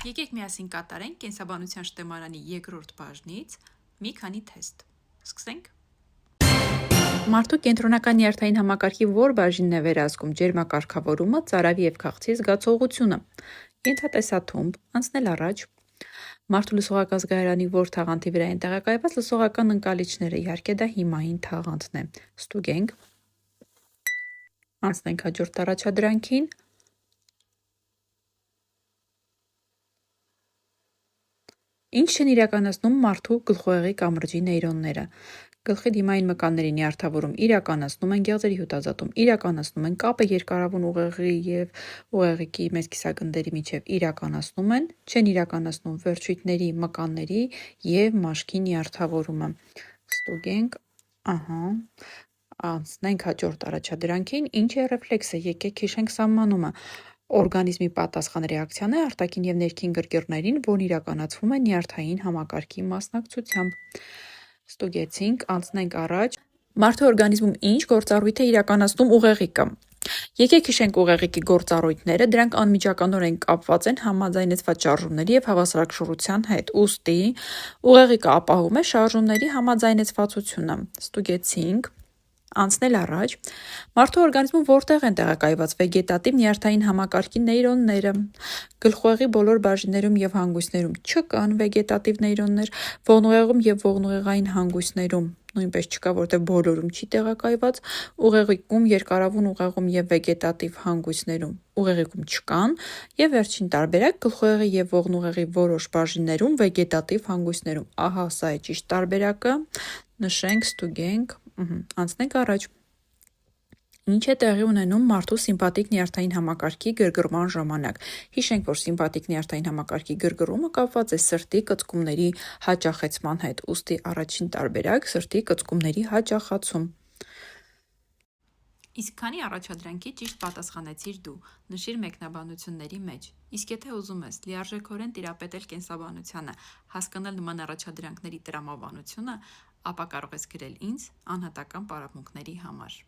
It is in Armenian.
Եկեք միասին կատարենք կենսաբանության շտեմարանի երկրորդ բաժնից մի քանի թեստ։ Սկսենք։ Մարդու կենտրոնական նյարդային համակարգի որ բաժինն է վերահսկում ջերմակարգավորումը, ծարավի և քաղցի զգացողությունը։ Ենթատեսաթումբ, անցնել առաջ։ Մարդու լսողական զգայարանի որ թաղանթի վրա են տեղակայված լսողական ընկալիչները, իհարկե դա հիմային թաղանթն է։ Ստուգենք։ Անցնենք հաջորդ առաջադրանքին։ Ինչ են իրականացնում մարդու գլխուղեղի կամրջի նեյրոնները։ Գլխի դիմային մկանների նյարդավորում իրականացնում են գեղձերի հյութազատում, իրականացնում են կապը երկարավուն ուղեղի և ուղեղիկի մեծ կիսագնդերի միջև իրականացնում են, չեն իրականացնում վերջույթների մկանների և մաշկի նյարդավորումը։ Ստուգենք, անցնենք հաջորդ առաջադրանքին, ինչ է ռեֆլեքսը, եկեք հիշենք սահմանումը։ Օրգանիզմի պատասխան ռեակցիան է արտաքին և ներքին գրգիռներին, որն իրականացվում է նյարդային համակարգի մասնակցությամբ։ Ստուգեցինք, անցնենք առաջ։ Մարդու օրգանիզմում ինչ գործառույթ է իրականացնում ուղեղիկը։ Եկեք հիշենք ուղեղիկի գործառույթները, դրանք անմիջականորեն կապված են համաձայնեցված շարժումների և հավասարակշռության հետ, ուստի ուղեղիկը ապահովում է շարժումների համաձայնեցվածությունը։ Ստուգեցինք, անցնել առաջ։ Մարդու օրգանիզմում որտեղ են տեղակայված վեգետատիվ նյարդային համակարգի նեյրոնները։ Գլխուղեղի բոլոր բաժիններում և հանգույցներում չկան վեգետատիվ նեյրոններ, ողնուղեղում և ողնուղեղային հանգույցներում նույնպես չկա, որտեղ բոլորում չի տեղակայված, ուղեղիկում, երկարավուն ուղեղում և վեգետատիվ հանգույցներում ուղեղիկում չկան, և վերջին տարբերակ գլխուղեղի և ողնուղեղի որոշ բաժիններում վեգետատիվ հանգույցներում։ Ահա սա է ճիշտ տարբերակը, նշենք, ստուգենք, անցնենք առաջ։ Ինչ է տեղի ունենում մարդու սիմպաթիկ նյարդային համակարգի գրգռման ժամանակ։ Հիշենք, որ սիմպաթիկ նյարդային համակարգի գրգռումը կապված է սրտի կծկումների հաճախեցման հետ, ուստի առաջին տարբերակ սրտի կծկումների հաճախացում։ Իսկ քանի առաջադրանքի ճիշտ պատասխանեցիր դու, նշիր մեկնաբանությունների մեջ։ Իսկ եթե ուզում ես լիարժեքորեն տիրապետել կենսաբանությանը, հասկանալ նման առաջադրանքների տրամաբանությունը, ապա կարող ես գրել ինձ անհատական պարապմունքների համար։